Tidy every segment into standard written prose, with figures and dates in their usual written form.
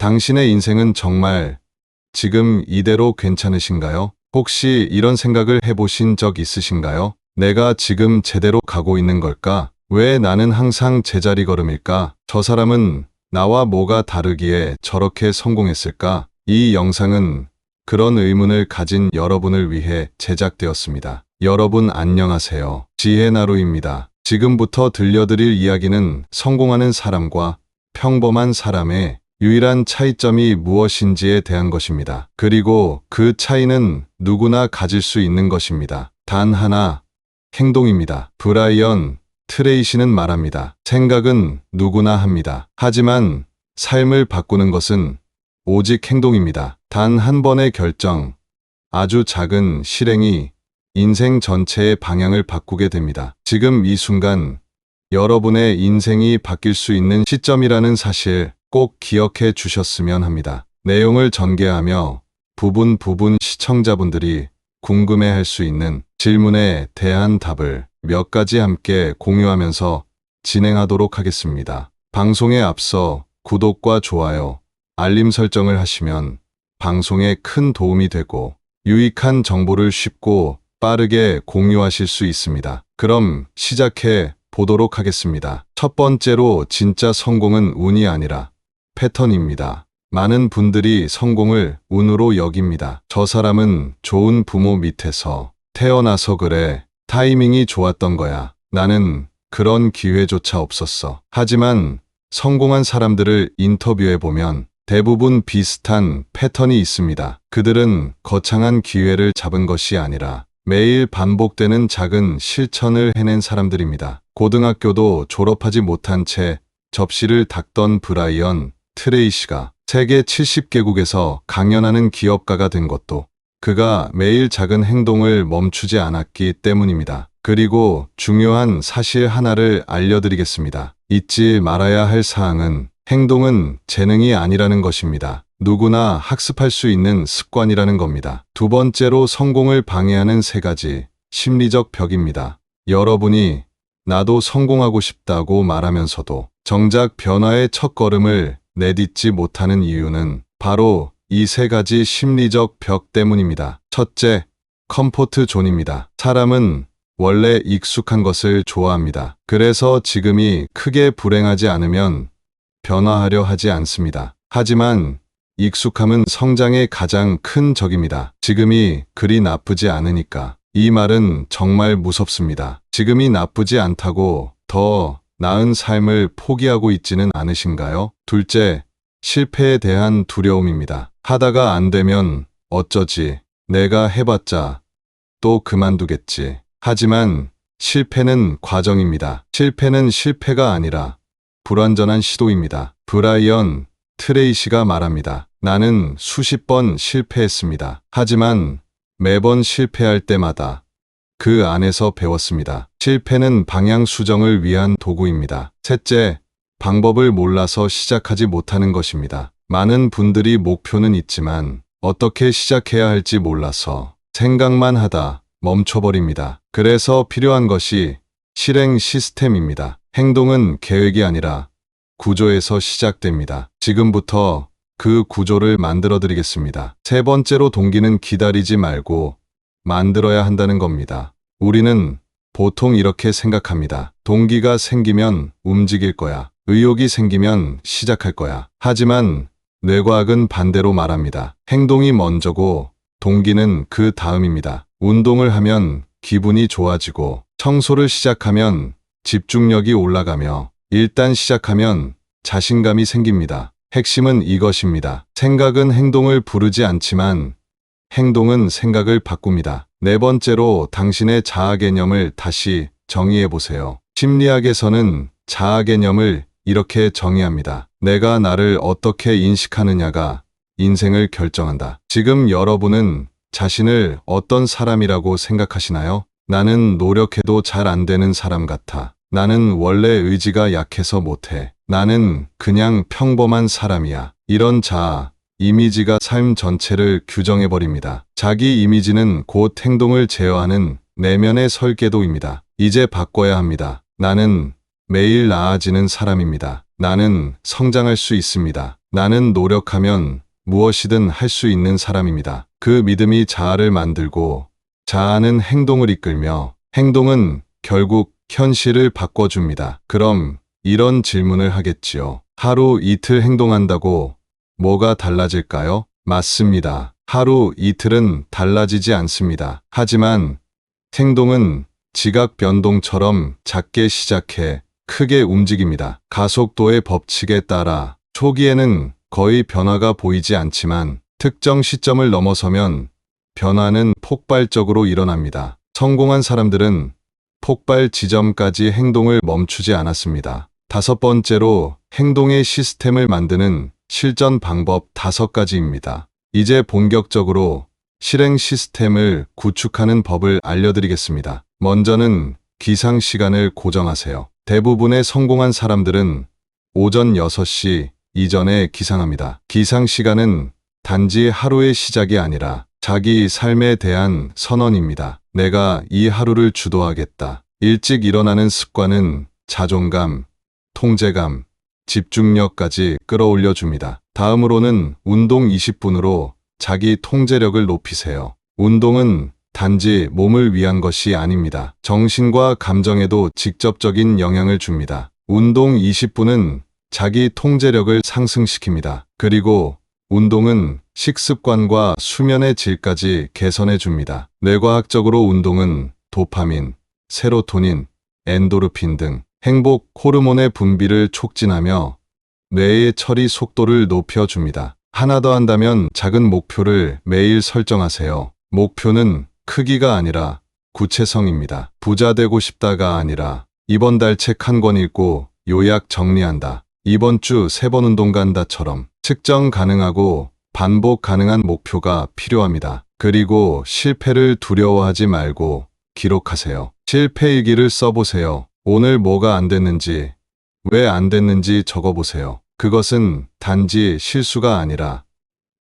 당신의 인생은 정말 지금 이대로 괜찮으신가요? 혹시 이런 생각을 해보신 적 있으신가요? 내가 지금 제대로 가고 있는 걸까? 왜 나는 항상 제자리 걸음일까? 저 사람은 나와 뭐가 다르기에 저렇게 성공했을까? 이 영상은 그런 의문을 가진 여러분을 위해 제작되었습니다. 여러분 안녕하세요. 지혜나루입니다. 지금부터 들려드릴 이야기는 성공하는 사람과 평범한 사람의 유일한 차이점이 무엇인지에 대한 것입니다. 그리고 그 차이는 누구나 가질 수 있는 것입니다. 단 하나, 행동입니다. 브라이언 트레이시는 말합니다. 생각은 누구나 합니다. 하지만 삶을 바꾸는 것은 오직 행동입니다. 단 한 번의 결정, 아주 작은 실행이 인생 전체의 방향을 바꾸게 됩니다. 지금 이 순간 여러분의 인생이 바뀔 수 있는 시점이라는 사실 꼭 기억해 주셨으면 합니다. 내용을 전개하며 부분 시청자분들이 궁금해할 수 있는 질문에 대한 답을 몇 가지 함께 공유하면서 진행하도록 하겠습니다. 방송에 앞서 구독과 좋아요, 알림 설정을 하시면 방송에 큰 도움이 되고 유익한 정보를 쉽고 빠르게 공유하실 수 있습니다. 그럼 시작해 보도록 하겠습니다. 첫 번째로 진짜 성공은 운이 아니라 패턴입니다. 많은 분들이 성공을 운으로 여깁니다. 저 사람은 좋은 부모 밑에서 태어나서 그래. 타이밍이 좋았던 거야. 나는 그런 기회조차 없었어. 하지만 성공한 사람들을 인터뷰해보면 대부분 비슷한 패턴이 있습니다. 그들은 거창한 기회를 잡은 것이 아니라 매일 반복되는 작은 실천을 해낸 사람들입니다. 고등학교도 졸업하지 못한 채 접시를 닦던 브라이언 트레이시가 세계 70개국에서 강연하는 기업가가 된 것도 그가 매일 작은 행동을 멈추지 않았기 때문입니다. 그리고 중요한 사실 하나를 알려드리겠습니다. 잊지 말아야 할 사항은 행동은 재능이 아니라는 것입니다. 누구나 학습할 수 있는 습관이라는 겁니다. 두 번째로 성공을 방해하는 세 가지 심리적 벽입니다. 여러분이 나도 성공하고 싶다고 말하면서도 정작 변화의 첫걸음을 내딛지 못하는 이유는 바로 이 세 가지 심리적 벽 때문입니다. 첫째, 컴포트 존입니다. 사람은 원래 익숙한 것을 좋아합니다. 그래서 지금이 크게 불행하지 않으면 변화하려 하지 않습니다. 하지만 익숙함은 성장의 가장 큰 적입니다. 지금이 그리 나쁘지 않으니까. 이 말은 정말 무섭습니다. 지금이 나쁘지 않다고 더 나은 삶을 포기하고 있지는 않으신가요? 둘째, 실패에 대한 두려움입니다. 하다가 안 되면 어쩌지? 내가 해봤자 또 그만두겠지. 하지만 실패는 과정입니다. 실패는 실패가 아니라 불완전한 시도입니다. 브라이언 트레이시가 말합니다. 나는 수십 번 실패했습니다. 하지만 매번 실패할 때마다 그 안에서 배웠습니다. 실패는 방향 수정을 위한 도구입니다. 셋째, 방법을 몰라서 시작하지 못하는 것입니다. 많은 분들이 목표는 있지만 어떻게 시작해야 할지 몰라서 생각만 하다 멈춰버립니다. 그래서 필요한 것이 실행 시스템입니다. 행동은 계획이 아니라 구조에서 시작됩니다. 지금부터 그 구조를 만들어 드리겠습니다. 세 번째로 동기는 기다리지 말고 만들어야 한다는 겁니다. 우리는 보통 이렇게 생각합니다. 동기가 생기면 움직일 거야. 의욕이 생기면 시작할 거야. 하지만 뇌과학은 반대로 말합니다. 행동이 먼저고 동기는 그 다음입니다. 운동을 하면 기분이 좋아지고 청소를 시작하면 집중력이 올라가며 일단 시작하면 자신감이 생깁니다. 핵심은 이것입니다. 생각은 행동을 부르지 않지만 행동은 생각을 바꿉니다. 네 번째로 당신의 자아 개념을 다시 정의해 보세요. 심리학에서는 자아 개념을 이렇게 정의합니다. 내가 나를 어떻게 인식하느냐가 인생을 결정한다. 지금 여러분은 자신을 어떤 사람이라고 생각하시나요? 나는 노력해도 잘 안 되는 사람 같아. 나는 원래 의지가 약해서 못해. 나는 그냥 평범한 사람이야. 이런 자아, 이미지가 삶 전체를 규정해버립니다. 자기 이미지는 곧 행동을 제어하는 내면의 설계도입니다. 이제 바꿔야 합니다. 나는 매일 나아지는 사람입니다. 나는 성장할 수 있습니다. 나는 노력하면 무엇이든 할 수 있는 사람입니다. 그 믿음이 자아를 만들고 자아는 행동을 이끌며 행동은 결국 현실을 바꿔줍니다. 그럼 이런 질문을 하겠지요. 하루 이틀 행동한다고 뭐가 달라질까요? 맞습니다. 하루 이틀은 달라지지 않습니다. 하지만 행동은 지각 변동처럼 작게 시작해 크게 움직입니다. 가속도의 법칙에 따라 초기에는 거의 변화가 보이지 않지만 특정 시점을 넘어서면 변화는 폭발적으로 일어납니다. 성공한 사람들은 폭발 지점까지 행동을 멈추지 않았습니다. 다섯 번째로 행동의 시스템을 만드는 실전 방법 5가지입니다. 이제 본격적으로 실행 시스템을 구축하는 법을 알려드리겠습니다. 먼저는 기상 시간을 고정하세요. 대부분의 성공한 사람들은 오전 6시 이전에 기상합니다. 기상 시간은 단지 하루의 시작이 아니라 자기 삶에 대한 선언입니다. 내가 이 하루를 주도하겠다. 일찍 일어나는 습관은 자존감, 통제감, 집중력까지 끌어올려 줍니다. 다음으로는 운동 20분으로 자기 통제력을 높이세요. 운동은 단지 몸을 위한 것이 아닙니다. 정신과 감정에도 직접적인 영향을 줍니다. 운동 20분은 자기 통제력을 상승시킵니다. 그리고 운동은 식습관과 수면의 질까지 개선해 줍니다. 뇌과학적으로 운동은 도파민, 세로토닌, 엔도르핀 등 행복 호르몬의 분비를 촉진하며 뇌의 처리 속도를 높여줍니다. 하나 더 한다면 작은 목표를 매일 설정하세요. 목표는 크기가 아니라 구체성입니다. 부자 되고 싶다가 아니라 이번 달 책 한 권 읽고 요약 정리한다. 이번 주 3번 운동 간다처럼 측정 가능하고 반복 가능한 목표가 필요합니다. 그리고 실패를 두려워하지 말고 기록하세요. 실패일기를 써보세요. 오늘 뭐가 안 됐는지, 왜 안 됐는지 적어보세요. 그것은 단지 실수가 아니라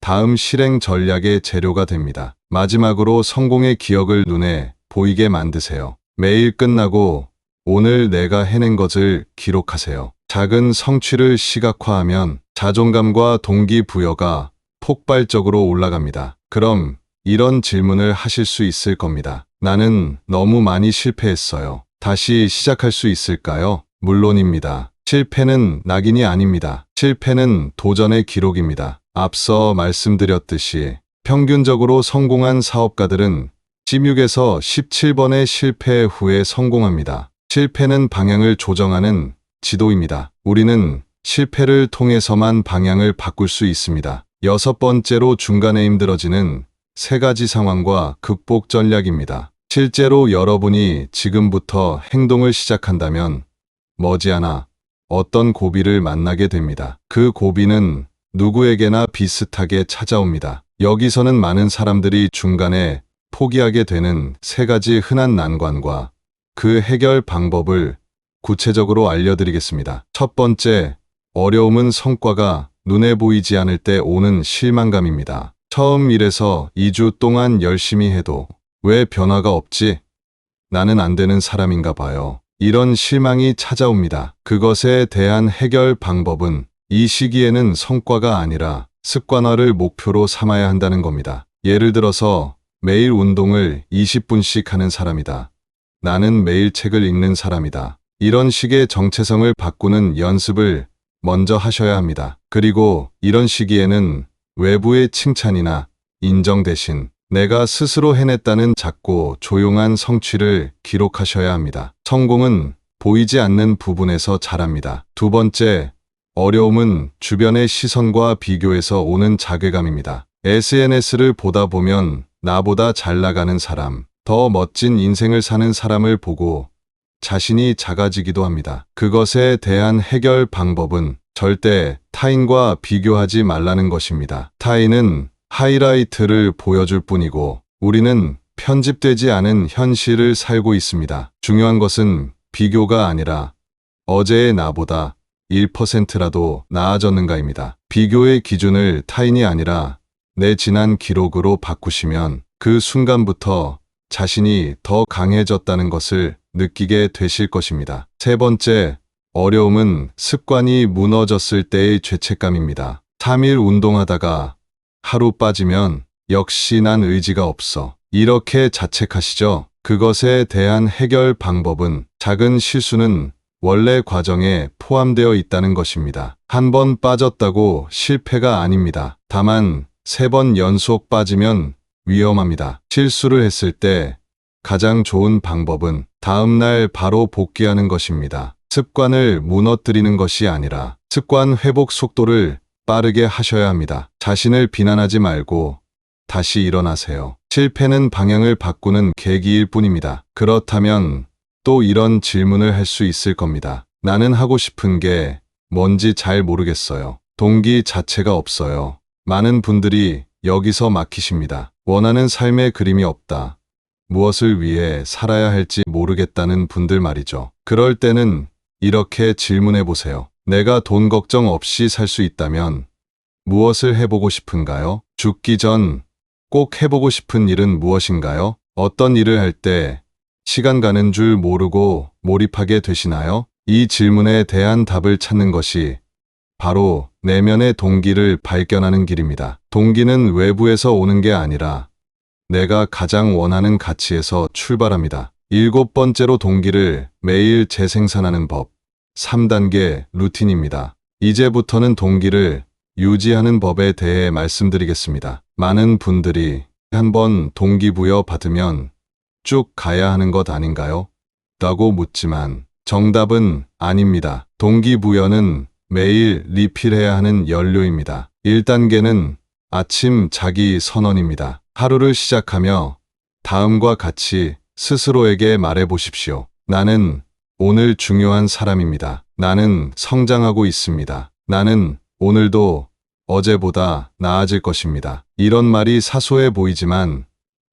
다음 실행 전략의 재료가 됩니다. 마지막으로 성공의 기억을 눈에 보이게 만드세요. 매일 끝나고 오늘 내가 해낸 것을 기록하세요. 작은 성취를 시각화하면 자존감과 동기부여가 폭발적으로 올라갑니다. 그럼 이런 질문을 하실 수 있을 겁니다. 나는 너무 많이 실패했어요. 다시 시작할 수 있을까요? 물론입니다. 실패는 낙인이 아닙니다. 실패는 도전의 기록입니다. 앞서 말씀드렸듯이 평균적으로 성공한 사업가들은 16에서 17번의 실패 후에 성공합니다. 실패는 방향을 조정하는 지도입니다. 우리는 실패를 통해서만 방향을 바꿀 수 있습니다. 6번째로 중간에 힘들어지는 3가지 상황과 극복 전략입니다. 실제로 여러분이 지금부터 행동을 시작한다면 머지않아 어떤 고비를 만나게 됩니다. 그 고비는 누구에게나 비슷하게 찾아옵니다. 여기서는 많은 사람들이 중간에 포기하게 되는 3가지 흔한 난관과 그 해결 방법을 구체적으로 알려드리겠습니다. 첫 번째, 어려움은 성과가 눈에 보이지 않을 때 오는 실망감입니다. 처음 일해서 2주 동안 열심히 해도 왜 변화가 없지? 나는 안 되는 사람인가 봐요. 이런 실망이 찾아옵니다. 그것에 대한 해결 방법은 이 시기에는 성과가 아니라 습관화를 목표로 삼아야 한다는 겁니다. 예를 들어서 매일 운동을 20분씩 하는 사람이다. 나는 매일 책을 읽는 사람이다. 이런 식의 정체성을 바꾸는 연습을 먼저 하셔야 합니다. 그리고 이런 시기에는 외부의 칭찬이나 인정 대신 내가 스스로 해냈다는 작고 조용한 성취를 기록하셔야 합니다. 성공은 보이지 않는 부분에서 자랍니다. 두 번째, 어려움은 주변의 시선과 비교에서 오는 자괴감입니다. SNS를 보다 보면 나보다 잘 나가는 사람, 더 멋진 인생을 사는 사람을 보고 자신이 작아지기도 합니다. 그것에 대한 해결 방법은 절대 타인과 비교하지 말라는 것입니다. 타인은 하이라이트를 보여줄 뿐이고 우리는 편집되지 않은 현실을 살고 있습니다. 중요한 것은 비교가 아니라 어제의 나보다 1%라도 나아졌는가입니다. 비교의 기준을 타인이 아니라 내 지난 기록으로 바꾸시면 그 순간부터 자신이 더 강해졌다는 것을 느끼게 되실 것입니다. 세 번째, 어려움은 습관이 무너졌을 때의 죄책감입니다. 3일 운동하다가 하루 빠지면 역시 난 의지가 없어. 이렇게 자책하시죠? 그것에 대한 해결 방법은 작은 실수는 원래 과정에 포함되어 있다는 것입니다. 한 번 빠졌다고 실패가 아닙니다. 다만 3번 연속 빠지면 위험합니다. 실수를 했을 때 가장 좋은 방법은 다음날 바로 복귀하는 것입니다. 습관을 무너뜨리는 것이 아니라 습관 회복 속도를 빠르게 하셔야 합니다. 자신을 비난하지 말고 다시 일어나세요. 실패는 방향을 바꾸는 계기일 뿐입니다. 그렇다면 또 이런 질문을 할 수 있을 겁니다. 나는 하고 싶은 게 뭔지 잘 모르겠어요. 동기 자체가 없어요. 많은 분들이 여기서 막히십니다. 원하는 삶의 그림이 없다. 무엇을 위해 살아야 할지 모르겠다는 분들 말이죠. 그럴 때는 이렇게 질문해 보세요. 내가 돈 걱정 없이 살 수 있다면 무엇을 해보고 싶은가요? 죽기 전 꼭 해보고 싶은 일은 무엇인가요? 어떤 일을 할 때 시간 가는 줄 모르고 몰입하게 되시나요? 이 질문에 대한 답을 찾는 것이 바로 내면의 동기를 발견하는 길입니다. 동기는 외부에서 오는 게 아니라 내가 가장 원하는 가치에서 출발합니다. 7번째로 동기를 매일 재생산하는 법. 3단계 루틴입니다. 이제부터는 동기를 유지하는 법에 대해 말씀드리겠습니다. 많은 분들이 한번 동기부여 받으면 쭉 가야 하는 것 아닌가요? 라고 묻지만 정답은 아닙니다. 동기부여는 매일 리필해야 하는 연료입니다. 1단계는 아침 자기 선언입니다. 하루를 시작하며 다음과 같이 스스로에게 말해 보십시오. 나는 오늘 중요한 사람입니다. 나는 성장하고 있습니다. 나는 오늘도 어제보다 나아질 것입니다. 이런 말이 사소해 보이지만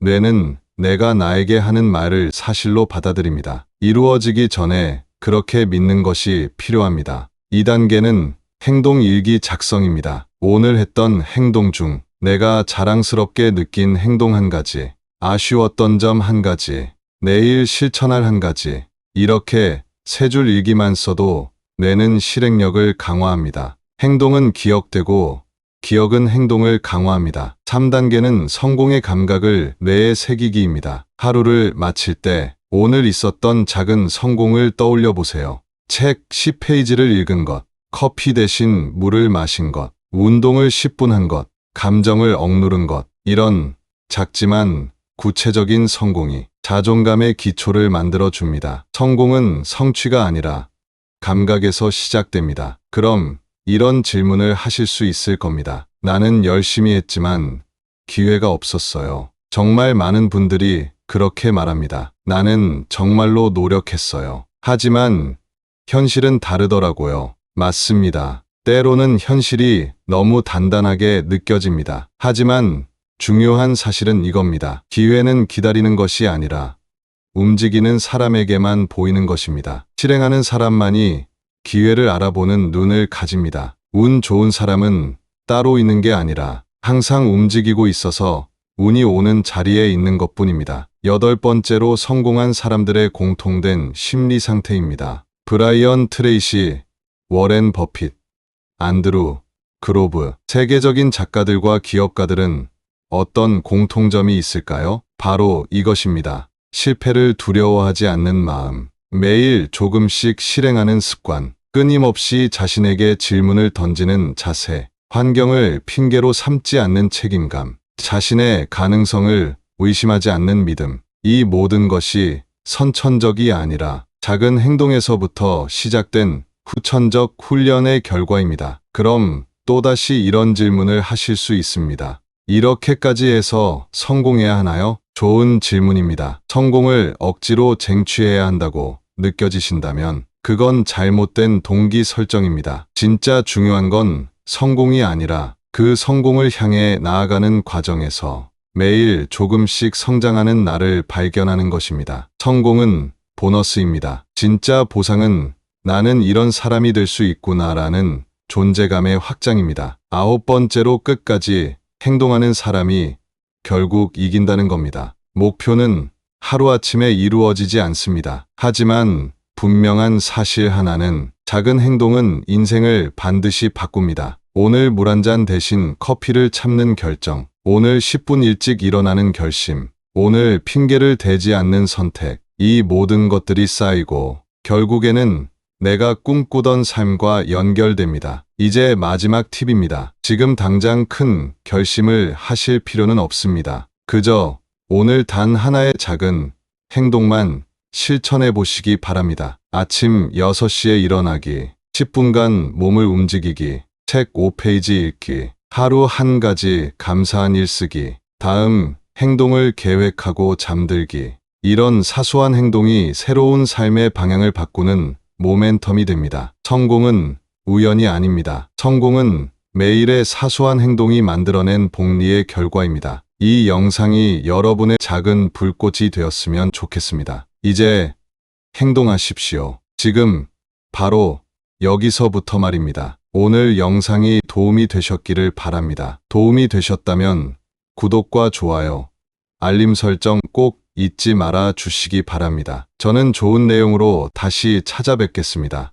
뇌는 내가 나에게 하는 말을 사실로 받아들입니다. 이루어지기 전에 그렇게 믿는 것이 필요합니다. 2단계는 행동일기 작성입니다. 오늘 했던 행동 중 내가 자랑스럽게 느낀 행동 한 가지, 아쉬웠던 점 한 가지, 내일 실천할 한 가지, 이렇게 3줄 일기만 써도 뇌는 실행력을 강화합니다. 행동은 기억되고 기억은 행동을 강화합니다. 3단계는 성공의 감각을 뇌에 새기기입니다. 하루를 마칠 때 오늘 있었던 작은 성공을 떠올려 보세요. 책 10페이지를 읽은 것, 커피 대신 물을 마신 것, 운동을 10분 한 것, 감정을 억누른 것, 이런 작지만 구체적인 성공이 자존감의 기초를 만들어 줍니다. 성공은 성취가 아니라 감각에서 시작됩니다. 그럼 이런 질문을 하실 수 있을 겁니다. 나는 열심히 했지만 기회가 없었어요. 정말 많은 분들이 그렇게 말합니다. 나는 정말로 노력했어요. 하지만 현실은 다르더라고요. 맞습니다. 때로는 현실이 너무 단단하게 느껴집니다. 하지만 중요한 사실은 이겁니다. 기회는 기다리는 것이 아니라 움직이는 사람에게만 보이는 것입니다. 실행하는 사람만이 기회를 알아보는 눈을 가집니다. 운 좋은 사람은 따로 있는 게 아니라 항상 움직이고 있어서 운이 오는 자리에 있는 것뿐입니다. 8번째로 성공한 사람들의 공통된 심리 상태입니다. 브라이언 트레이시, 워렌 버핏, 안드루 그로브, 세계적인 작가들과 기업가들은 어떤 공통점이 있을까요? 바로 이것입니다. 실패를 두려워하지 않는 마음, 매일 조금씩 실행하는 습관, 끊임없이 자신에게 질문을 던지는 자세, 환경을 핑계로 삼지 않는 책임감, 자신의 가능성을 의심하지 않는 믿음. 이 모든 것이 선천적이 아니라 작은 행동에서부터 시작된 후천적 훈련의 결과입니다. 그럼 또다시 이런 질문을 하실 수 있습니다. 이렇게까지 해서 성공해야 하나요? 좋은 질문입니다. 성공을 억지로 쟁취해야 한다고 느껴지신다면 그건 잘못된 동기 설정입니다. 진짜 중요한 건 성공이 아니라 그 성공을 향해 나아가는 과정에서 매일 조금씩 성장하는 나를 발견하는 것입니다. 성공은 보너스입니다. 진짜 보상은 나는 이런 사람이 될 수 있구나라는 존재감의 확장입니다. 9번째로 끝까지 행동하는 사람이 결국 이긴다는 겁니다. 목표는 하루아침에 이루어지지 않습니다. 하지만 분명한 사실 하나는 작은 행동은 인생을 반드시 바꿉니다. 오늘 물 한 잔 대신 커피를 참는 결정. 오늘 10분 일찍 일어나는 결심. 오늘 핑계를 대지 않는 선택. 이 모든 것들이 쌓이고 결국에는 내가 꿈꾸던 삶과 연결됩니다. 이제 마지막 팁입니다. 지금 당장 큰 결심을 하실 필요는 없습니다. 그저 오늘 단 하나의 작은 행동만 실천해 보시기 바랍니다. 아침 6시에 일어나기, 10분간 몸을 움직이기, 책 5페이지 읽기, 하루 한 가지 감사한 일 쓰기, 다음 행동을 계획하고 잠들기. 이런 사소한 행동이 새로운 삶의 방향을 바꾸는 모멘텀이 됩니다. 성공은 우연이 아닙니다. 성공은 매일의 사소한 행동이 만들어낸 복리의 결과입니다. 이 영상이 여러분의 작은 불꽃이 되었으면 좋겠습니다. 이제 행동하십시오. 지금 바로 여기서부터 말입니다. 오늘 영상이 도움이 되셨기를 바랍니다. 도움이 되셨다면 구독과 좋아요, 알림 설정 꼭 잊지 말아 주시기 바랍니다. 저는 좋은 내용으로 다시 찾아뵙겠습니다.